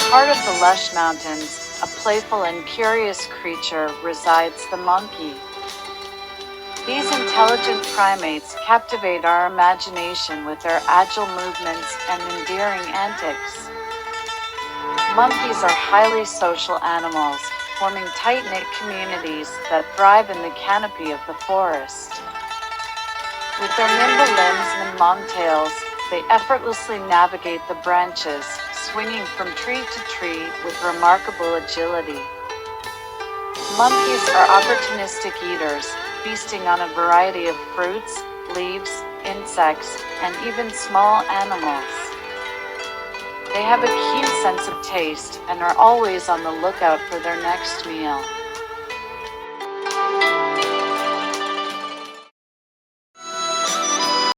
heart of the lush mountains, a playful and curious creature, resides the monkey. These intelligent primates captivate our imagination with their agile movements and endearing antics. Monkeys are highly social animals, forming tight-knit communities that thrive in the canopy of the forest. With their nimble limbs and long tails, they effortlessly navigate the branches, swinging from tree to tree with remarkable agility. Monkeys are opportunistic eaters, feasting on a variety of fruits, leaves, insects, and even small animals. They have a keen sense of taste and are always on the lookout for their next meal.